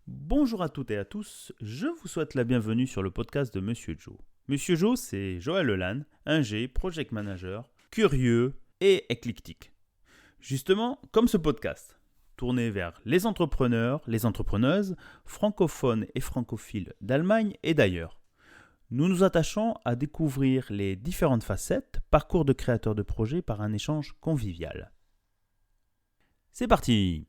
Bonjour à toutes et à tous, je vous souhaite la bienvenue sur le podcast de Monsieur Joe. Monsieur Joe, c'est Joël Lelanne, ingé, project manager, curieux et éclectique. Justement, comme ce podcast, tourné vers les entrepreneurs, les entrepreneuses, francophones et francophiles d'Allemagne et d'ailleurs. Nous nous attachons à découvrir les différentes facettes, parcours de créateurs de projets par un échange convivial. C'est parti!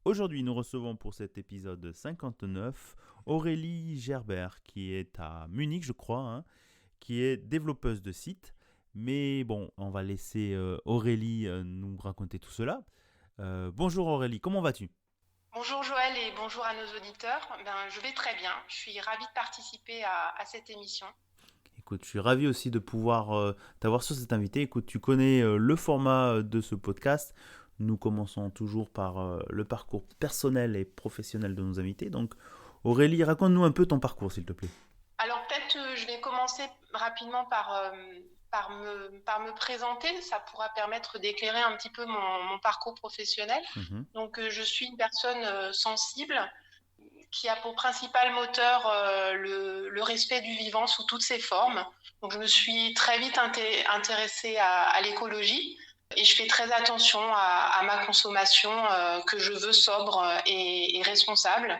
Aujourd'hui, nous recevons pour cet épisode 59 Aurélie Gerbert, qui est à Munich, je crois, qui est développeuse de site. Mais bon, on va laisser Aurélie nous raconter tout cela. Bonjour Aurélie, comment vas-tu? Bonjour Joël et bonjour à nos auditeurs. Je vais très bien. Je suis ravie de participer à cette émission. Écoute, je suis ravi aussi de pouvoir t'avoir sur cet invité. Écoute, tu connais le format de ce podcast. Nous commençons toujours par le parcours personnel et professionnel de nos invités. Donc, Aurélie, raconte-nous un peu ton parcours, s'il te plaît. Alors peut-être je vais commencer rapidement par me présenter. Ça pourra permettre d'éclairer un petit peu mon parcours professionnel. Mhm. Donc je suis une personne sensible qui a pour principal moteur le respect du vivant sous toutes ses formes. Donc je me suis très vite intéressée à l'écologie. Et je fais très attention à ma consommation que je veux sobre et responsable.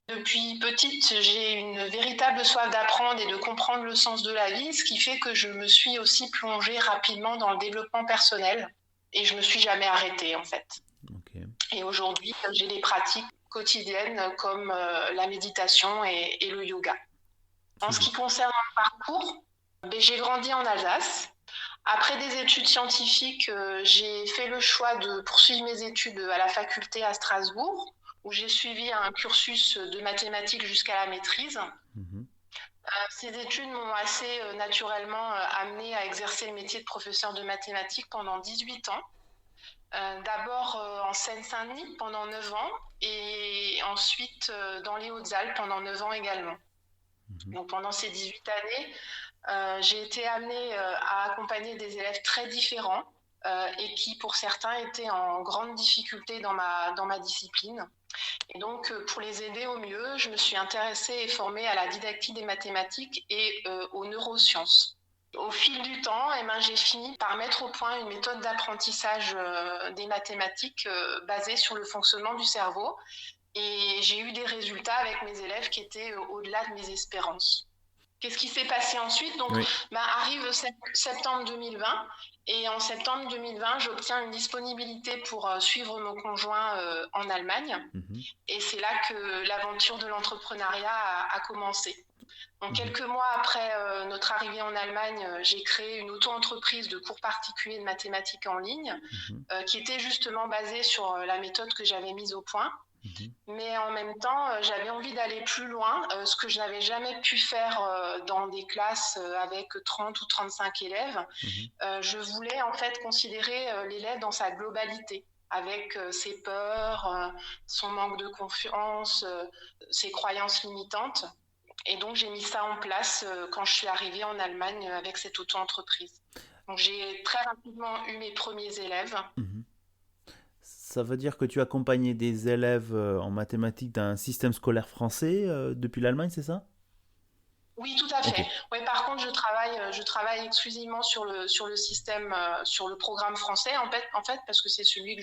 Depuis petite, j'ai une véritable soif d'apprendre et de comprendre le sens de la vie, ce qui fait que je me suis aussi plongée rapidement dans le développement personnel et je me suis jamais arrêtée en fait. Ok. Et aujourd'hui, j'ai des pratiques quotidiennes comme la méditation et le yoga. En ce Super. qui concerne mon parcours, j'ai grandi en Alsace. Après des études scientifiques, j'ai fait le choix de poursuivre mes études à la faculté à Strasbourg, où j'ai suivi un cursus de mathématiques jusqu'à la maîtrise. Mhm. Ces études m'ont assez naturellement amené à exercer le métier de professeur de mathématiques pendant 18 ans. D'abord en Seine-Saint-Denis pendant 9 ans et ensuite dans les Hautes-Alpes pendant 9 ans également. Mhm. Donc pendant ces 18 années, j'ai été amenée à accompagner des élèves très différents et qui, pour certains, étaient en grande difficulté dans ma discipline. Et donc, pour les aider au mieux, je me suis intéressée et formée à la didactique des mathématiques et aux neurosciences. Au fil du temps, j'ai fini par mettre au point une méthode d'apprentissage des mathématiques basée sur le fonctionnement du cerveau. Et j'ai eu des résultats avec mes élèves qui étaient au-delà de mes espérances. Qu'est-ce qui s'est passé ensuite? Donc, Oui. arrive septembre 2020 et en septembre 2020, j'obtiens une disponibilité pour suivre mon conjoint en Allemagne. Mhm. Et c'est là que l'aventure de l'entrepreneuriat a commencé. Donc, Mhm. quelques mois après notre arrivée en Allemagne, j'ai créé une auto-entreprise de cours particuliers de mathématiques en ligne Mhm. qui était justement basée sur la méthode que j'avais mise au point. Mhm. Mais en même temps, j'avais envie d'aller plus loin, ce que je n'avais jamais pu faire dans des classes avec 30 ou 35 élèves. Mhm. Je voulais en fait considérer l'élève dans sa globalité, avec ses peurs, son manque de confiance, ses croyances limitantes. Et donc, j'ai mis ça en place quand je suis arrivée en Allemagne avec cette auto-entreprise. Donc, j'ai très rapidement eu mes premiers élèves. Mhm. Ça veut dire que tu accompagnais des élèves en mathématiques d'un système scolaire français depuis l'Allemagne, c'est ça? Oui, tout à Ok. fait. Oui, par contre, je travaille exclusivement sur le système, sur le programme français, en fait, parce que c'est celui que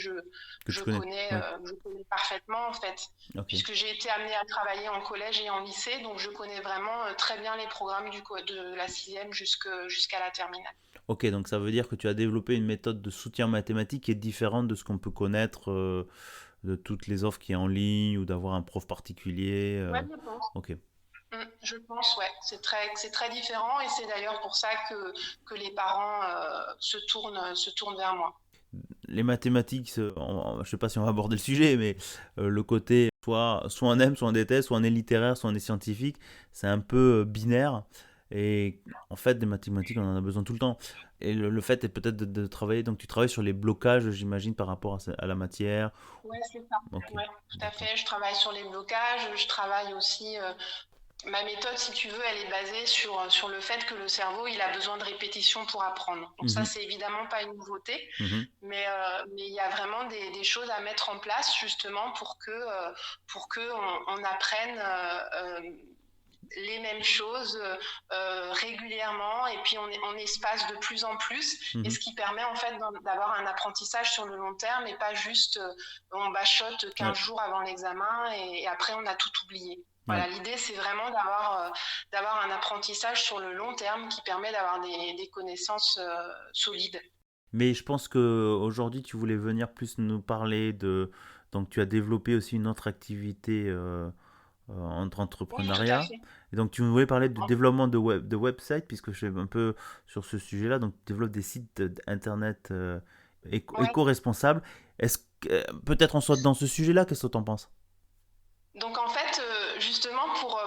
Que tu connais. Oui. je connais parfaitement, en fait, Ok. puisque j'ai été amenée à travailler en collège et en lycée, donc je connais vraiment très bien les programmes de la sixième jusqu'à la terminale. Ok, donc ça veut dire que tu as développé une méthode de soutien mathématique qui est différente de ce qu'on peut connaître de toutes les offres qui est en ligne ou d'avoir un prof particulier. Ouais, je pense. Ok. Je pense, ouais, c'est très différent et c'est d'ailleurs pour ça que les parents se tournent vers moi. Les mathématiques, je ne sais pas si on va aborder le sujet, mais le côté soit on aime, soit on déteste, soit on est littéraire, soit on est scientifique, c'est un peu binaire. Et en fait, des mathématiques, on en a besoin tout le temps. Et le fait est peut-être de travailler, donc tu travailles sur les blocages, j'imagine, par rapport à la matière. Ouais, c'est ça. Ok, Ouais, tout à d'accord. fait. Je travaille sur les blocages. Je travaille aussi. Ma méthode, si tu veux, elle est basée sur le fait que le cerveau, il a besoin de répétition pour apprendre. Donc ça, Mhm, c'est évidemment pas une nouveauté, mhm. mais il y a vraiment des choses à mettre en place justement pour que on apprenne les mêmes choses régulièrement et puis on espace de plus en plus et Mhm. ce qui permet en fait d'avoir un apprentissage sur le long terme et pas juste on bachote Ouais, 15 jours avant l'examen et après on a tout oublié. ouais. Voilà, l'idée c'est vraiment d'avoir un apprentissage sur le long terme qui permet d'avoir des connaissances solides. Mais je pense que aujourd'hui tu voulais venir plus nous parler de... Donc tu as développé aussi une autre activité Oui, tout à entrepreneuriat. fait. Et donc tu voulais parler de développement de website, puisque je suis un peu sur ce sujet-là. Donc tu développes des sites internet Ouais. éco-responsables. Est-ce que peut-être on soit dans ce sujet-là, qu'est-ce que tu en penses? Donc en fait, justement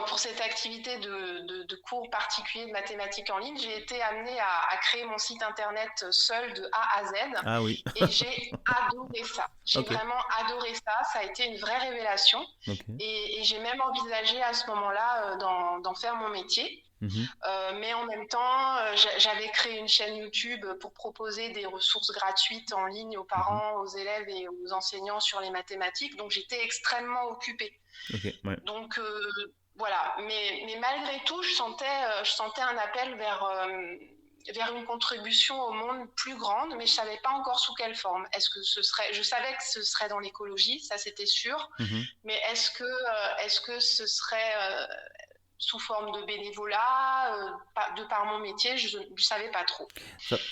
pour cette activité de cours particuliers de mathématiques en ligne, j'ai été amenée à créer mon site internet seul de A à Z Ah oui, et j'ai adoré ça. J'ai ok, vraiment adoré ça. Ça a été une vraie révélation ok. et j'ai même envisagé à ce moment-là d'en faire mon métier. Mhm, Mais en même temps, j'avais créé une chaîne YouTube pour proposer des ressources gratuites en ligne aux mhm. parents, aux élèves et aux enseignants sur les mathématiques. Donc j'étais extrêmement occupée. Ok, ouais. Donc voilà, mais malgré tout, je sentais un appel vers une contribution au monde plus grande, mais je savais pas encore sous quelle forme. Est-ce que ce serait, je savais que ce serait dans l'écologie, ça c'était sûr, Mhm. mais est-ce que ce serait sous forme de bénévolat, de par mon métier, je ne savais pas trop.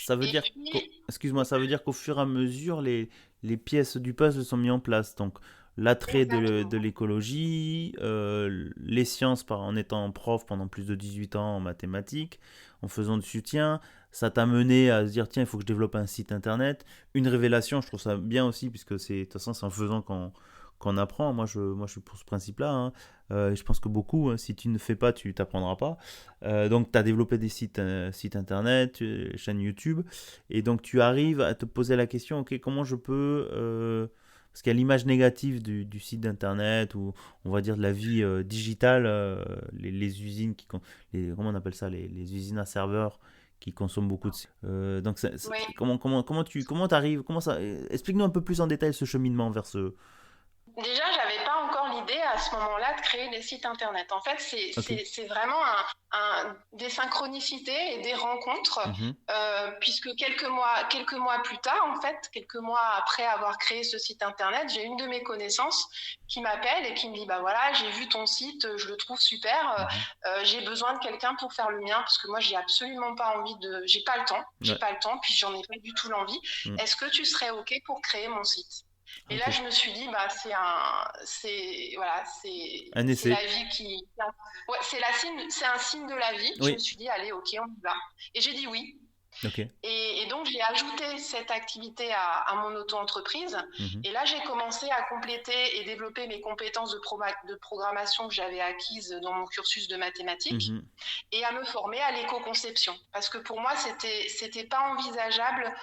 Ça veut Et dire puis, excuse-moi, ça veut dire qu'au fur et à mesure, les pièces du puzzle sont mises en place. Donc, l'attrait de exactement. l'écologie, les sciences en étant prof pendant plus de 18 ans en mathématiques, en faisant du soutien, ça t'a mené à se dire, tiens, il faut que je développe un site internet. Une révélation, je trouve ça bien aussi, puisque de toute façon, c'est en faisant qu'on apprend. Moi, je suis pour ce principe-là, hein. Je pense que beaucoup, hein, si tu ne fais pas, tu t'apprendras pas. Donc, tu as développé des sites internet, chaîne YouTube, et donc tu arrives à te poser la question, ok, comment je peux... parce qu'il y a l'image négative du site internet, ou on va dire de la vie digitale, les usines comment on appelle ça, les usines à serveurs qui consomment beaucoup de... donc, Oui. comment t'arrives, comment ça... explique-nous un peu plus en détail ce cheminement vers ce... Déjà, j'avais pas encore l'idée à ce moment-là de créer des sites internet. En fait, Ok. c'est vraiment des synchronicités et des rencontres, Mhm. puisque quelques mois plus tard, en fait, quelques mois après avoir créé ce site internet, j'ai une de mes connaissances qui m'appelle et qui me dit, bah voilà, j'ai vu ton site, je le trouve super, Mhm. j'ai besoin de quelqu'un pour faire le mien, parce que moi, j'ai absolument pas envie j'ai Ouais. pas le temps, puis j'en ai pas du tout l'envie. Mm. Est-ce que tu serais OK pour créer mon site? Et Ok. là, je me suis dit, bah, voilà, Un c'est la essai. vie qui, ouais, c'est un signe de la vie. Je me Oui. suis dit, allez, ok, on y va. Et j'ai dit oui. Ok. Et donc, j'ai ajouté cette activité à mon auto-entreprise. Mhm. Et là, j'ai commencé à compléter et développer mes compétences de programmation que j'avais acquises dans mon cursus de mathématiques Mhm. et à me former à l'éco-conception. Parce que pour moi, c'était pas envisageable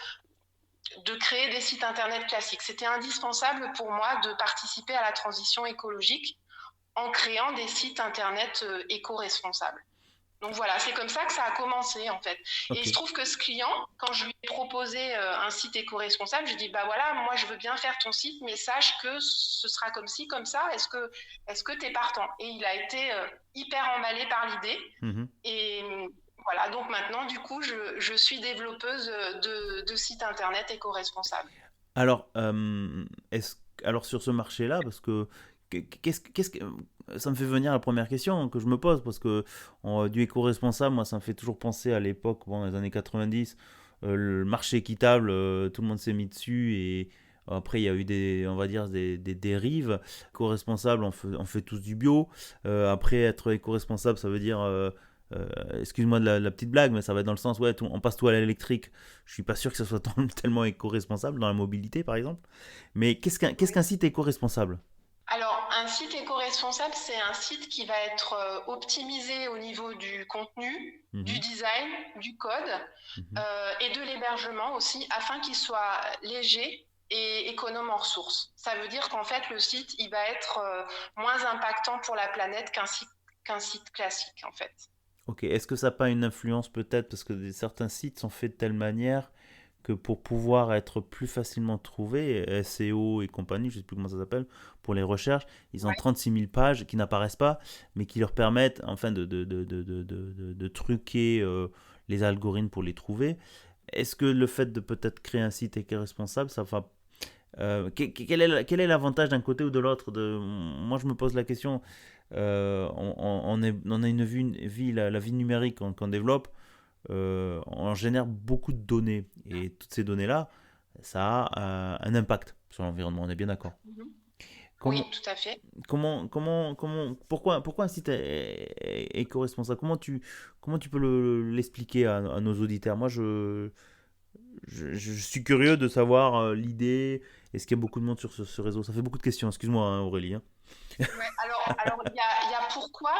de créer des sites internet classiques. C'était indispensable pour moi de participer à la transition écologique en créant des sites internet éco-responsables. Donc voilà, c'est comme ça que ça a commencé en fait. Et Ok. il se trouve que ce client, quand je lui ai proposé un site éco-responsable, je lui ai dit bah voilà, moi je veux bien faire ton site, mais sache que ce sera comme ci, comme ça. Est-ce que t'es partant? Et il a été hyper emballé par l'idée. Mhm. Et voilà, donc maintenant, du coup, je suis développeuse de sites internet éco-responsables. Alors, alors sur ce marché-là, parce que ça me fait venir à la première question que je me pose, parce que du éco-responsable, moi, ça me fait toujours penser à l'époque, bon, dans les années 90, le marché équitable, tout le monde s'est mis dessus, et après, il y a eu on va dire, des dérives. Éco-responsable, on fait tous du bio. Après, être éco-responsable, ça veut dire... excuse-moi de la petite blague, mais ça va être dans le sens, ouais, on passe tout à l'électrique. Je suis pas sûr que ce soit tellement éco-responsable dans la mobilité, par exemple. Mais qu'est-ce Oui. qu'un site éco-responsable? Alors, un site éco-responsable, c'est un site qui va être optimisé au niveau du contenu, du Mhm, design, du code mhm, et de l'hébergement aussi, afin qu'il soit léger et économe en ressources. Ça veut dire qu'en fait, le site, il va être moins impactant pour la planète qu'un site classique en fait. Ok, est-ce que ça n'a pas une influence peut-être parce que certains sites sont faits de telle manière que pour pouvoir être plus facilement trouvés, SEO et compagnie, je ne sais plus comment ça s'appelle, pour les recherches, ils ont Ouais. 36 000 pages qui n'apparaissent pas, mais qui leur permettent enfin de truquer les algorithmes pour les trouver. Est-ce que le fait de peut-être créer un site éco-responsable, ça va quel est l'avantage d'un côté ou de l'autre Moi, je me pose la question. On a la vie numérique qu'on développe. On génère beaucoup de données. Et toutes ces données-là, ça a un impact sur l'environnement. On est bien d'accord. Mhm. Oui, Comment, tout à fait. pourquoi un site est éco-responsable comment tu peux l'expliquer à nos auditeurs. Moi, je suis curieux de savoir l'idée. Est-ce qu'il y a beaucoup de monde sur ce réseau? Ça fait beaucoup de questions. Excuse-moi, hein, Aurélie, hein. Ouais, alors il y a pourquoi,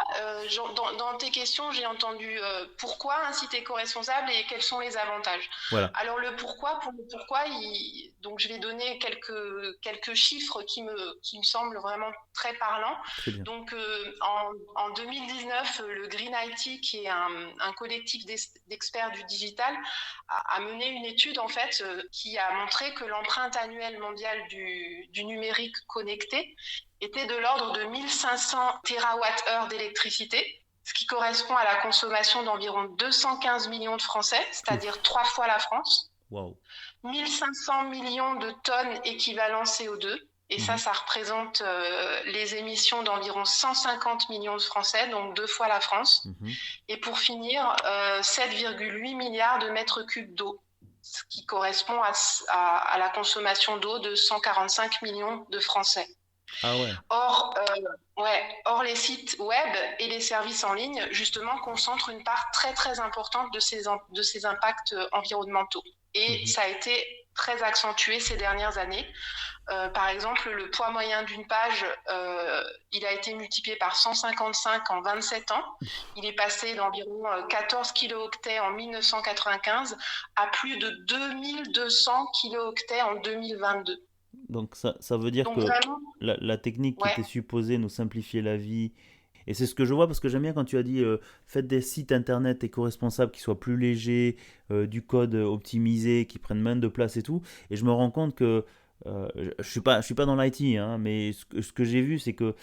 dans tes questions, j'ai entendu pourquoi un site éco-responsable et quels sont les avantages. Voilà, Alors le pourquoi, pour le pourquoi, donc je vais donner quelques chiffres qui me semblent vraiment très parlants. très bien. Donc en 2019, le Green IT, qui est un collectif d'experts du digital, a mené une étude en fait qui a montré que l'empreinte annuelle mondiale du numérique connecté était de l'ordre de 1500 TWh d'électricité, ce qui correspond à la consommation d'environ 215 millions de Français, Ouf, c'est-à-dire 3 fois la France, waouh. 1500 millions de tonnes équivalent CO2, et ça, Mhm, ça représente les émissions d'environ 150 millions de Français, donc 2 fois la France. mhm. Et pour finir, 7,8 milliards de mètres cubes d'eau, ce qui correspond à la consommation d'eau de 145 millions de Français. Ah ouais. Or, les sites web et les services en ligne, justement, concentrent une part très, très importante de ces impacts environnementaux. Et Mhm. ça a été très accentué ces dernières années. Par exemple, le poids moyen d'une page, il a été multiplié par 155 en 27 ans. Il est passé d'environ 14 kilooctets en 1995 à plus de 2200 kilooctets en 2022. Donc ça veut dire Donc que vraiment, la technique qui ouais. était supposée nous simplifier la vie, et c'est ce que je vois parce que j'aime bien quand tu as dit faites des sites internet éco-responsables qui soient plus légers, du code optimisé, qui prennent moins de place et tout, et je me rends compte que je suis pas dans l'IT, hein, mais ce que j'ai vu c'est que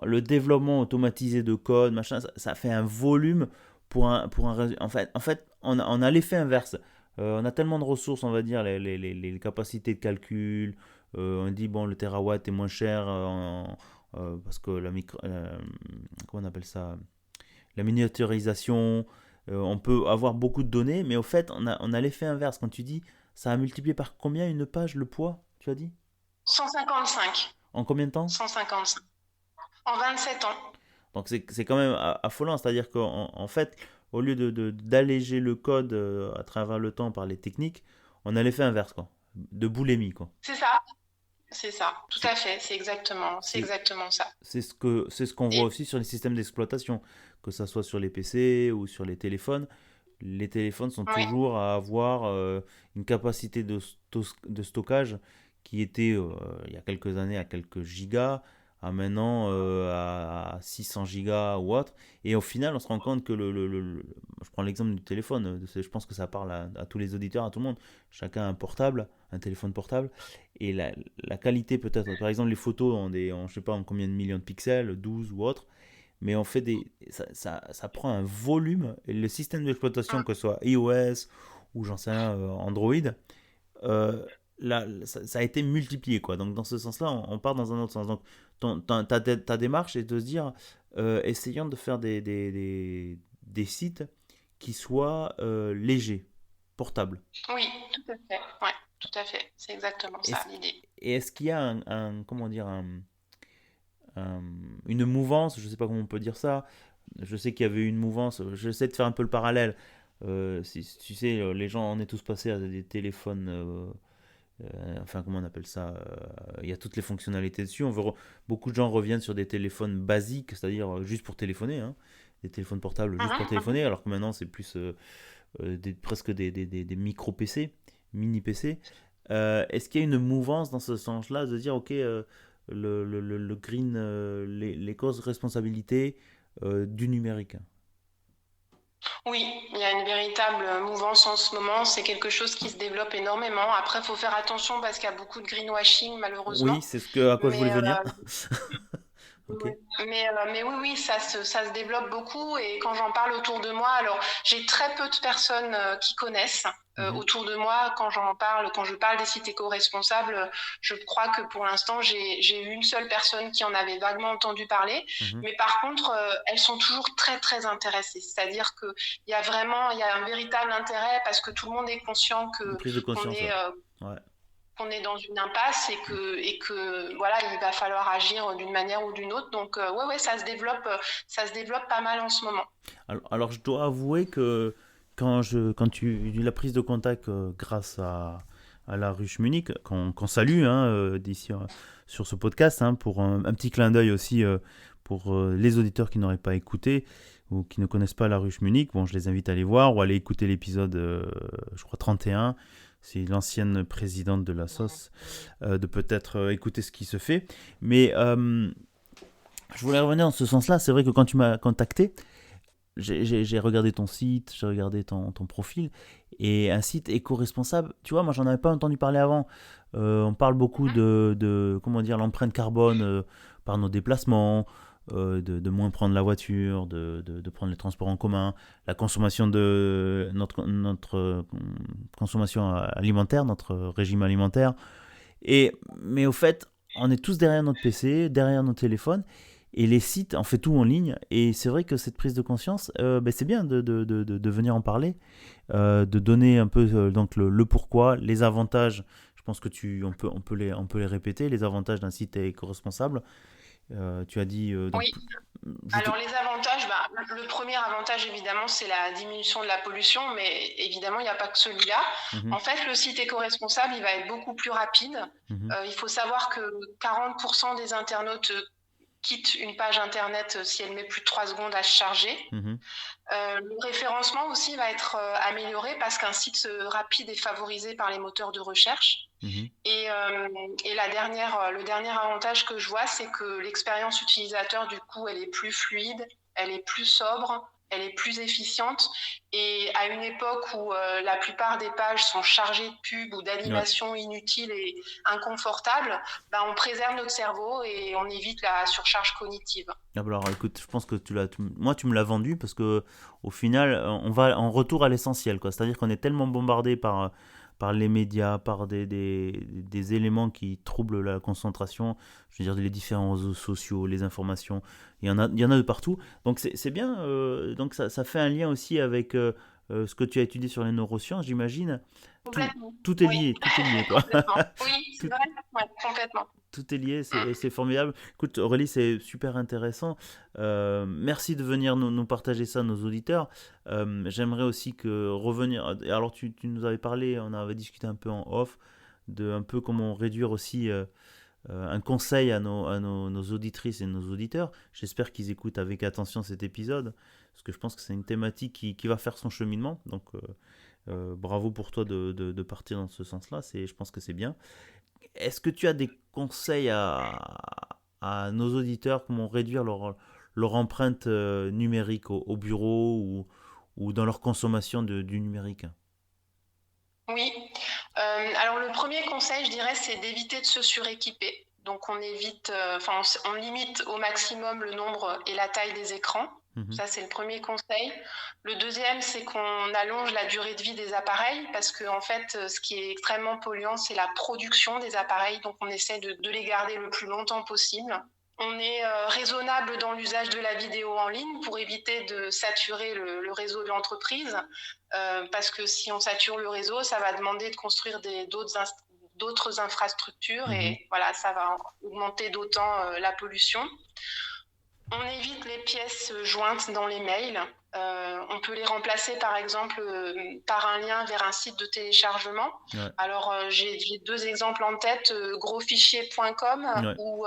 le développement automatisé de code, machin, ça fait un volume pour un en fait on a l'effet inverse. On a tellement de ressources, on va dire, les capacités de calcul, on dit bon le terawatt est moins cher parce que comment on appelle ça, la miniaturisation, on peut avoir beaucoup de données, mais au fait on a l'effet inverse quand tu dis ça a multiplié par combien une page le poids, tu as dit 155. en combien de temps? 155. En 27 ans. Donc c'est quand même affolant, c'est-à-dire qu'en fait au lieu d'alléger le code à travers le temps par les techniques, on a l'effet inverse quoi, de boulémie quoi. C'est ça. C'est ça. Tout C'est à fait. C'est c'est exactement ça. c'est ce qu'on voit Et aussi sur les systèmes d'exploitation, que ça soit sur les PC ou sur les téléphones. Les téléphones sont oui. toujours à avoir une capacité de stockage qui était il y a quelques années à quelques gigas, à maintenant à 600 gigas ou autre. Et au final, on se rend compte que je prends l'exemple du téléphone, je pense que ça parle à tous les auditeurs, à tout le monde. Chacun a un portable, un téléphone portable. Et la qualité peut-être, par exemple les photos je sais pas en combien de millions de pixels, 12 ou autre, mais on fait ça prend un volume, et le système d'exploitation, Mm. que ce soit iOS ou j'en sais rien, Android, euh, là, ça a été multiplié, quoi. Donc dans ce sens-là, on part dans un autre sens. Donc ta démarche est de se dire, essayons de faire des sites qui soient légers, portables. Oui, tout à fait. Ouais, tout à fait. C'est exactement ça Est-ce, l'idée. et est-ce qu'il y a comment dire, une mouvance, je ne sais pas comment on peut dire ça. Je sais qu'il y avait une mouvance, j'essaie de faire un peu le parallèle. Tu sais, les gens, on est tous passés à des téléphones, enfin comment on appelle ça, il y a toutes les fonctionnalités dessus. Beaucoup de gens reviennent sur des téléphones basiques, c'est-à-dire juste pour téléphoner, hein, des téléphones portables juste pour Mhm, mhm. téléphoner, alors que maintenant c'est plus presque des micro-PC, mini-PC. Est-ce qu'il y a une mouvance dans ce sens-là de dire, ok, le green, l'éco-responsabilité, du numérique. Oui, il y a une véritable mouvance en ce moment. C'est quelque chose qui se développe énormément. Après, il faut faire attention parce qu'il y a beaucoup de greenwashing, Oui, malheureusement. c'est à quoi je voulais Mais venir. Ok. ouais. Mais oui, oui, ça se développe beaucoup et quand j'en parle autour de moi, alors j'ai très peu de personnes qui connaissent Mhm, autour de moi quand j'en parle, quand je parle des sites éco-responsables, je crois que pour l'instant j'ai eu une seule personne qui en avait vaguement entendu parler, mhm. mais par contre elles sont toujours très très intéressées, c'est-à-dire que il y a un véritable intérêt parce que tout le monde est conscient Une que prise de qu'on conscience, ouais. est Ouais. qu'on est dans une impasse et que voilà, il va falloir agir d'une manière ou d'une autre. Donc ouais, ouais, ça se développe pas mal en ce moment. Alors, je dois avouer que quand tu eu la prise de contact grâce à la ruche Munich, qu'on salue hein, d'ici sur ce podcast, hein, pour un petit clin d'œil aussi pour les auditeurs qui n'auraient pas écouté ou qui ne connaissent pas la ruche Munich, bon, je les invite à aller voir ou à aller écouter l'épisode, je crois, 31. C'est l'ancienne présidente de la SOS, de peut-être écouter ce qui se fait. Mais je voulais revenir dans ce sens-là. C'est vrai que quand tu m'as contacté, j'ai regardé ton site, j'ai regardé ton profil, et un site éco-responsable, tu vois, moi j'en avais pas entendu parler avant. On parle beaucoup comment dire, l'empreinte carbone par nos déplacements, de moins prendre la voiture, de prendre les transports en commun, la consommation de notre consommation alimentaire, notre régime alimentaire. Mais au fait, on est tous derrière notre PC, derrière nos téléphones, et les sites, on fait tout en ligne. Et c'est vrai que cette prise de conscience, ben c'est bien de venir en parler, de donner un peu donc le pourquoi, les avantages. Je pense que on peut les répéter, les avantages d'un site éco-responsable. Tu as dit donc, Oui. je te... Alors les avantages, bah, le premier avantage évidemment c'est la diminution de la pollution, mais évidemment il n'y a pas que celui-là. Mhm, En fait, le site éco-responsable il va être beaucoup plus rapide. mhm, Il faut savoir que 40% des internautes quittent une page internet si elle met plus de 3 secondes à se charger. mhm, Le référencement aussi va être amélioré parce qu'un site rapide est favorisé par les moteurs de recherche. mhm. Et le dernier avantage que je vois, c'est que l'expérience utilisateur, du coup, elle est plus fluide, elle est plus sobre, elle est plus efficiente. Et à une époque où la plupart des pages sont chargées de pubs ou Ouais. d'animations inutiles et inconfortables, ben, on préserve notre cerveau et on évite la surcharge cognitive. Ah bah alors écoute, je pense que moi tu me l'as vendu parce que au final on va en retour à l'essentiel quoi. C'est-à-dire qu'on est tellement bombardé par les médias, par des éléments qui troublent la concentration. Je veux dire les différents réseaux sociaux, les informations, il y en a de partout. Donc c'est bien. Donc ça fait un lien aussi avec ce que tu as étudié sur les neurosciences, j'imagine. Tout Complètement. tout est Oui, lié, tout est lié quoi. complètement. Oui, c'est Tout, vrai. Ouais, complètement. tout est lié, Mm. c'est formidable. Écoute, Aurélie, c'est super intéressant. Merci de venir nous partager ça, nos auditeurs. J'aimerais aussi que revenir. Alors, tu nous avais parlé, on avait discuté un peu en off, de un peu comment réduire aussi un conseil nos auditrices et nos auditeurs. J'espère qu'ils écoutent avec attention cet épisode, parce que je pense que c'est une thématique qui va faire son cheminement. Donc, bravo pour toi de partir dans ce sens-là. Je pense que c'est bien. Est-ce que tu as des conseils à nos auditeurs comment réduire leur empreinte numérique au bureau ou dans leur consommation du numérique? Oui. Alors le premier conseil, je dirais, c'est d'éviter de se suréquiper. Donc on évite, enfin on limite au maximum le nombre et la taille des écrans. Mhm, Ça, c'est le premier conseil. Le deuxième, c'est qu'on allonge la durée de vie des appareils parce que, en fait, ce qui est extrêmement polluant, c'est la production des appareils. Donc, on essaie de les garder le plus longtemps possible. On est raisonnable dans l'usage de la vidéo en ligne pour éviter de saturer le réseau de l'entreprise, parce que si on sature le réseau, ça va demander de construire d'autres infrastructures mhm, et voilà, ça va augmenter d'autant la pollution. On évite les pièces jointes dans les mails. On peut les remplacer par exemple par un lien vers un site de téléchargement. ouais, Alors j'ai deux exemples en tête, grosfichier.com ouais, ou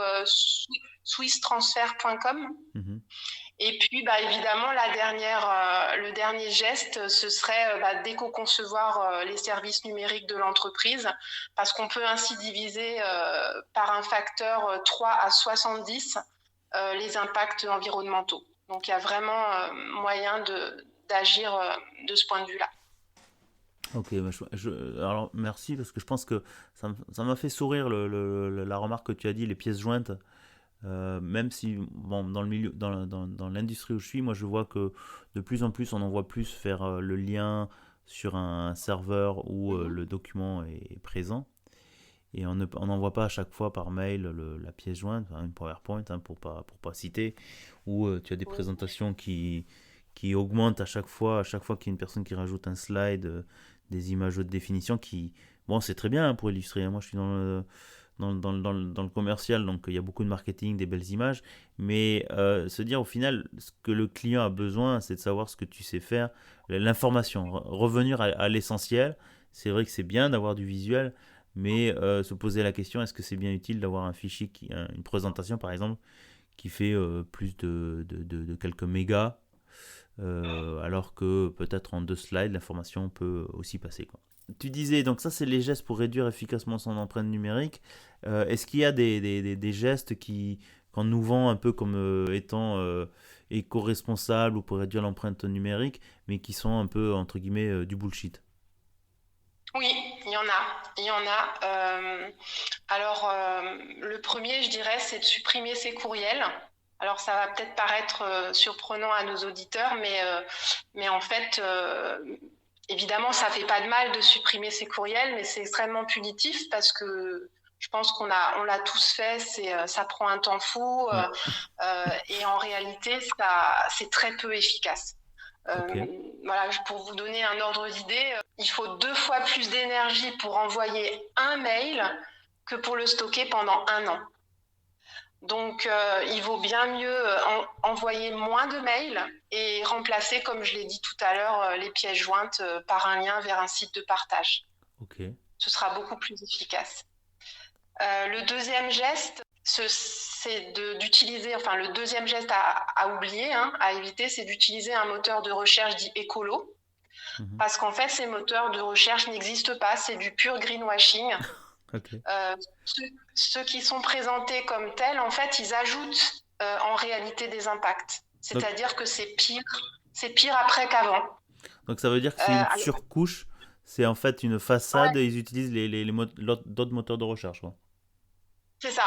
swisstransfer.com. mhm, Et puis bah, évidemment le dernier geste, ce serait d'éco-concevoir les services numériques de l'entreprise parce qu'on peut ainsi diviser par un facteur 3 à 70 les impacts environnementaux. Donc il y a vraiment moyen d'agir de ce point de vue-là. Ok, bah, alors merci parce que je pense que ça m'a fait sourire la remarque que tu as dit, les pièces jointes. Même si, bon, dans le milieu, dans l'industrie où je suis, moi je vois que de plus en plus on en voit plus faire le lien sur un serveur où Mhm. le document est présent. Et on n'envoie pas à chaque fois par mail la pièce jointe, enfin, une PowerPoint, hein, pour pas citer, où tu as des Oui. présentations qui augmentent à chaque fois qu'il y a une personne qui rajoute un slide, des images haute définition qui, bon, c'est très bien, hein, pour illustrer, hein. Moi, je suis dans le commercial, donc il y a beaucoup de marketing, des belles images, mais se dire au final, ce que le client a besoin, c'est de savoir ce que tu sais faire, l'information, revenir à l'essentiel. C'est vrai que c'est bien d'avoir du visuel, mais se poser la question, est-ce que c'est bien utile d'avoir un fichier, une présentation par exemple, qui fait plus de quelques mégas, alors que peut-être en 2 slides, l'information peut aussi passer, quoi. Tu disais, donc ça c'est les gestes pour réduire efficacement son empreinte numérique. Est-ce qu'il y a des gestes qu'on nous vend un peu comme étant éco-responsables ou pour réduire l'empreinte numérique, mais qui sont un peu, entre guillemets, du bullshit? Oui, il y en a. Il y en a. Alors, le premier, je dirais, c'est de supprimer ses courriels. Alors, ça va peut-être paraître surprenant à nos auditeurs, mais en fait, évidemment, ça fait pas de mal de supprimer ses courriels, mais c'est extrêmement punitif parce que je pense on l'a tous fait. Ça prend un temps fou Ouais, et en réalité, c'est très peu efficace. ok. Voilà, pour vous donner un ordre d'idée, il faut 2 fois plus d'énergie pour envoyer un mail que pour le stocker pendant un an. Donc, il vaut bien mieux envoyer moins de mails et remplacer, comme je l'ai dit tout à l'heure, les pièces jointes par un lien vers un site de partage. Ok. Ce sera beaucoup plus efficace. Le deuxième geste, c'est d'utiliser, enfin le deuxième geste à oublier, hein, à éviter, c'est d'utiliser un moteur de recherche dit écolo. Mhm. Parce qu'en fait, ces moteurs de recherche n'existent pas, c'est du pur greenwashing. Ok. Euh, ceux qui sont présentés comme tels, en fait, ils ajoutent en réalité des impacts. Donc, C'est-à-dire que c'est pire après qu'avant. donc ça veut dire que c'est une Alors, surcouche, c'est en fait une façade ouais, et ils utilisent d'autres moteurs de recherche, quoi. c'est ça.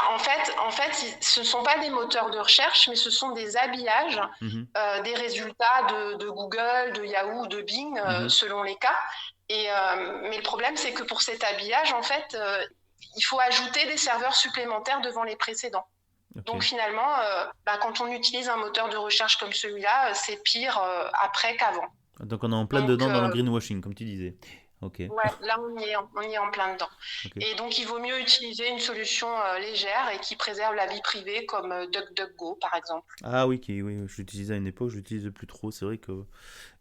Ce ne sont pas des moteurs de recherche, mais ce sont des habillages Mhm. des résultats de Google, de Yahoo, de Bing, Mhm. selon les cas. Mais le problème, c'est que pour cet habillage, en fait, il faut ajouter des serveurs supplémentaires devant les précédents. Ok. Donc finalement, quand on utilise un moteur de recherche comme celui-là, c'est pire après qu'avant. Donc on est en plein Donc dedans dans le greenwashing, comme tu disais. Ok. ouais, là on y est en plein dedans. Ok. Et donc il vaut mieux utiliser une solution légère et qui préserve la vie privée comme DuckDuckGo par exemple. Ah oui, oui, je l'utilisais à une époque, je l'utilise plus trop. C'est vrai que.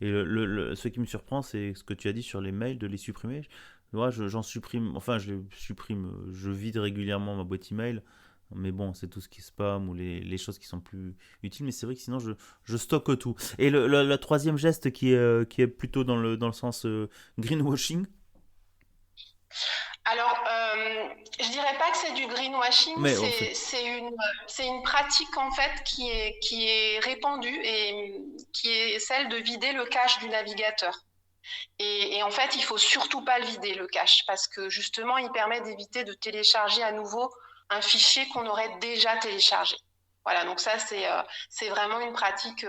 Et ce qui me surprend, c'est ce que tu as dit sur les mails, de les supprimer. Moi, j'en supprime, enfin, je les supprime, je vide régulièrement ma boîte email. Mais bon, c'est tout ce qui est spam ou les choses qui sont plus utiles. Mais c'est vrai que sinon, je stocke tout. Et le troisième geste qui est plutôt dans le sens greenwashing. Alors, je dirais pas que c'est du greenwashing, Mais en fait, c'est une pratique en fait qui est répandue et qui est celle de vider le cache du navigateur. Et en fait, il faut surtout pas le vider, le cache, parce que justement, il permet d'éviter de télécharger à nouveau un fichier qu'on aurait déjà téléchargé. Voilà, donc ça, c'est vraiment une pratique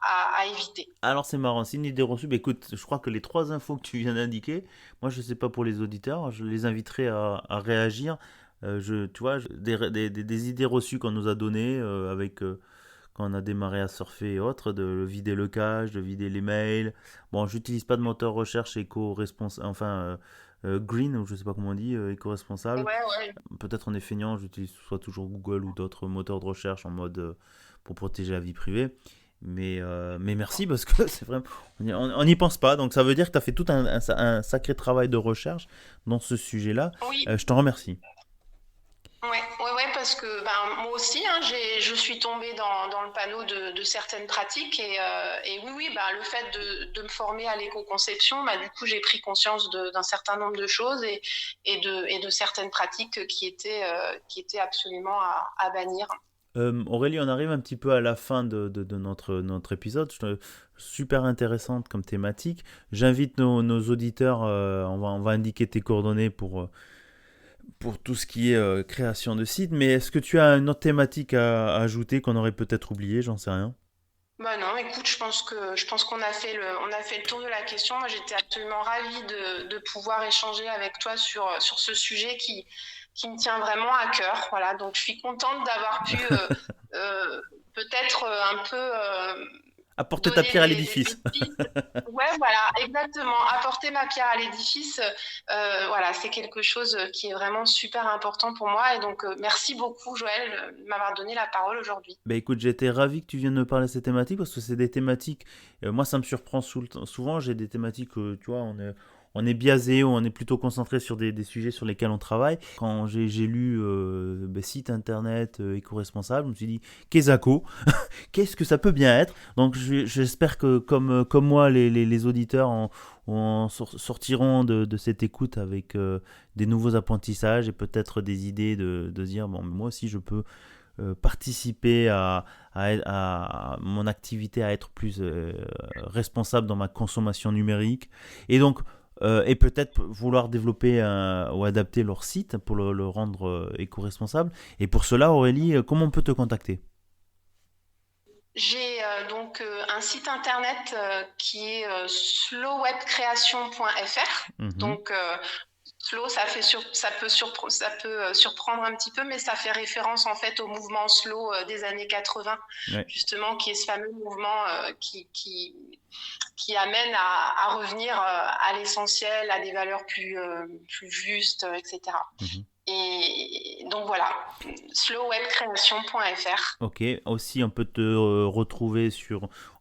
à éviter. alors c'est marrant, c'est une idée reçue. Bah, écoute, je crois que les trois infos que tu viens d'indiquer, moi je sais pas pour les auditeurs, je les inviterai à réagir. Tu vois, des idées reçues qu'on nous a données quand on a démarré à surfer et autres, de vider le cache, de vider les mails. Bon, j'utilise pas de moteur recherche éco-responsable, enfin green, ou je sais pas comment on dit, éco-responsable. Ouais, ouais. Peut-être en est feignant, j'utilise soit toujours Google ou d'autres moteurs de recherche en mode pour protéger la vie privée. Mais merci parce que c'est vraiment. On n'y pense pas, donc ça veut dire que tu as fait tout un sacré travail de recherche dans ce sujet-là. Oui, Je t'en remercie. ouais, parce que moi aussi, hein, je suis tombée dans le panneau de certaines pratiques et oui, le fait de me former à l'éco-conception, du coup, j'ai pris conscience d'un certain nombre de choses et de certaines pratiques qui étaient absolument à bannir. Aurélie, on arrive un petit peu à la fin de notre épisode. Super intéressante comme thématique. J'invite nos auditeurs, on va indiquer tes coordonnées pour tout ce qui est création de site. Mais est-ce que tu as une autre thématique à ajouter qu'on aurait peut-être oublié? J'en sais rien. Bah non, écoute, je pense qu'on a fait le tour de la question. Moi, j'étais absolument ravie de pouvoir échanger avec toi sur ce sujet qui me tient vraiment à cœur. Voilà, donc je suis contente d'avoir pu peut-être un peu Apporter ta donner pierre à des l'édifice. pistes. Ouais, voilà, exactement. Apporter ma pierre à l'édifice, voilà, c'est quelque chose qui est vraiment super important pour moi. Et donc, merci beaucoup, Joël, de m'avoir donné la parole aujourd'hui. Bah écoute, j'étais ravi que tu viennes me parler de ces thématiques parce que c'est des thématiques, moi ça me surprend souvent, j'ai des thématiques, tu vois, on est biaisé ou on est plutôt concentré sur des sujets sur lesquels on travaille. Quand j'ai lu site internet éco-responsable, je me suis dit, Kezako, qu'est-ce que ça peut bien être? Donc j'espère que comme moi, les auditeurs sortiront de cette écoute avec des nouveaux apprentissages et peut-être des idées de dire, bon, moi aussi je peux participer à mon activité, à être plus responsable dans ma consommation numérique. Et donc, et peut-être vouloir développer ou adapter leur site pour le rendre éco-responsable. Et pour cela, Aurélie, comment on peut te contacter? J'ai donc un site internet qui est slowwebcreation.fr. Mhm. Donc, slow, ça peut surprendre un petit peu, mais ça fait référence en fait au mouvement slow des années 80, Ouais. justement, qui est ce fameux mouvement qui amène à revenir à l'essentiel, à des valeurs plus justes, etc. Mhm. Et donc voilà, slowwebcreation.fr. Ok, aussi on peut te retrouver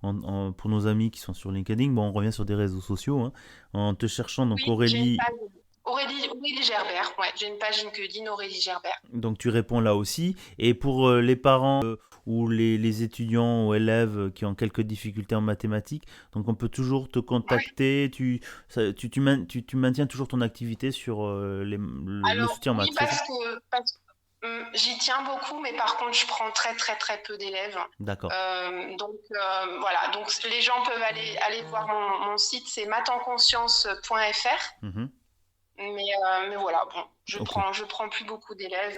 pour nos amis qui sont sur LinkedIn, bon on revient sur des réseaux sociaux, hein, en te cherchant donc Oui, j'ai une Aurélie. page Aurélie Gerbert. Ouais, j'ai une page LinkedIn Aurélie Gerbert. Donc tu réponds là aussi. Et pour les parents ou les étudiants ou élèves qui ont quelques difficultés en mathématiques, donc on peut toujours te Ouais. contacter. Tu maintiens toujours ton activité sur le Alors soutien en oui, maths, c'est ça? j'y tiens beaucoup, mais par contre, je prends très très très peu d'élèves. D'accord. Donc voilà, donc les gens peuvent aller voir mon site, c'est mattenconscience.fr. Mhm. Mais voilà, bon, Ok. je prends plus beaucoup d'élèves.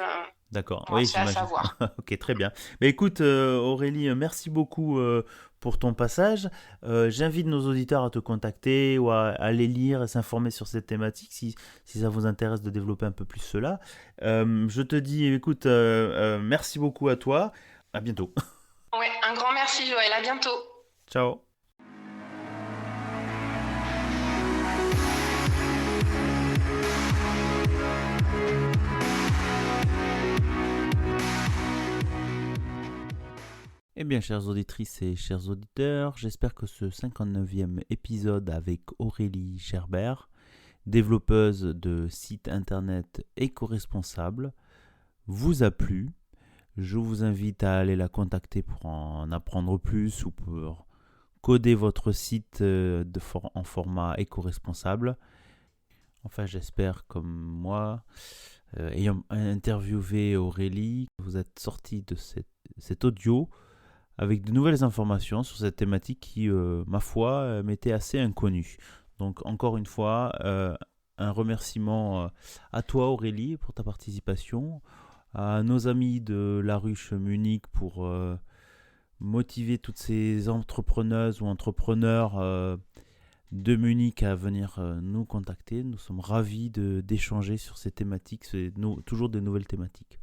D'accord, Bon, oui, c'est à j'imagine. savoir. Ok, très bien. Mais écoute, Aurélie, merci beaucoup pour ton passage. J'invite nos auditeurs à te contacter ou à aller lire et s'informer sur cette thématique si ça vous intéresse de développer un peu plus cela. Je te dis, écoute, merci beaucoup à toi. À bientôt. Ouais, un grand merci Joël, à bientôt. Ciao. Eh bien, chères auditrices et chers auditeurs, j'espère que ce 59e épisode avec Aurélie Gerbert, développeuse de sites internet éco-responsables, vous a plu. Je vous invite à aller la contacter pour en apprendre plus ou pour coder votre site en format éco-responsable. Enfin, j'espère, comme moi, ayant interviewé Aurélie, vous êtes sorti de cet audio avec de nouvelles informations sur cette thématique qui, ma foi, m'était assez inconnue. Donc, encore une fois, un remerciement à toi, Aurélie, pour ta participation, à nos amis de La Ruche Munich pour motiver toutes ces entrepreneuses ou entrepreneurs de Munich à venir nous contacter. Nous sommes ravis d'échanger sur ces thématiques, c'est toujours des nouvelles thématiques.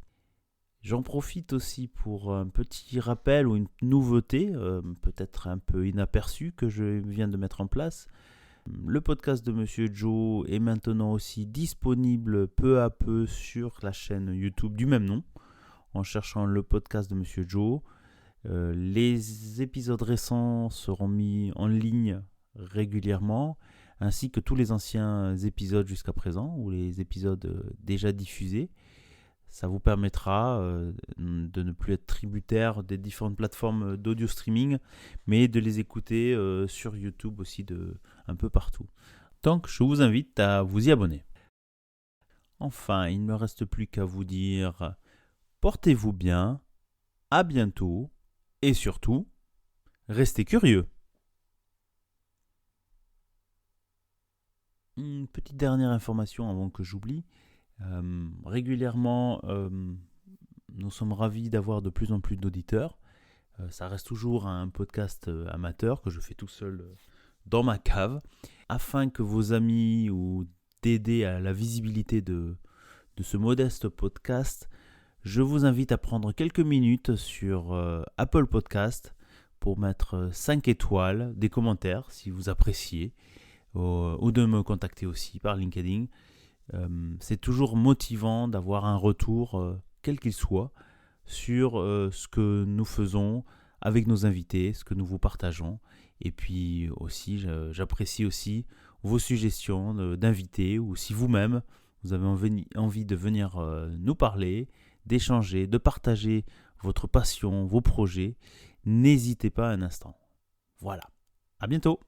J'en profite aussi pour un petit rappel ou une nouveauté, peut-être un peu inaperçue, que je viens de mettre en place. Le podcast de Monsieur Joe est maintenant aussi disponible peu à peu sur la chaîne YouTube du même nom, en cherchant le podcast de Monsieur Joe. Les épisodes récents seront mis en ligne régulièrement, ainsi que tous les anciens épisodes jusqu'à présent, ou les épisodes déjà diffusés. Ça vous permettra de ne plus être tributaire des différentes plateformes d'audio streaming, mais de les écouter sur YouTube aussi un peu partout. Donc je vous invite à vous y abonner. Enfin, il ne me reste plus qu'à vous dire, portez-vous bien à bientôt et surtout, restez curieux. Une petite dernière information avant que j'oublie. Régulièrement, nous sommes ravis d'avoir de plus en plus d'auditeurs. Ça reste toujours un podcast amateur que je fais tout seul dans ma cave. Afin que vos amis ou d'aider à la visibilité de ce modeste podcast, je vous invite à prendre quelques minutes sur Apple Podcast pour mettre 5 étoiles, des commentaires si vous appréciez, ou de me contacter aussi par LinkedIn. C'est toujours motivant d'avoir un retour, quel qu'il soit, sur ce que nous faisons avec nos invités, ce que nous vous partageons. Et puis aussi, j'apprécie aussi vos suggestions d'invités, ou si vous-même, vous avez envie de venir nous parler, d'échanger, de partager votre passion, vos projets, n'hésitez pas un instant. Voilà, à bientôt.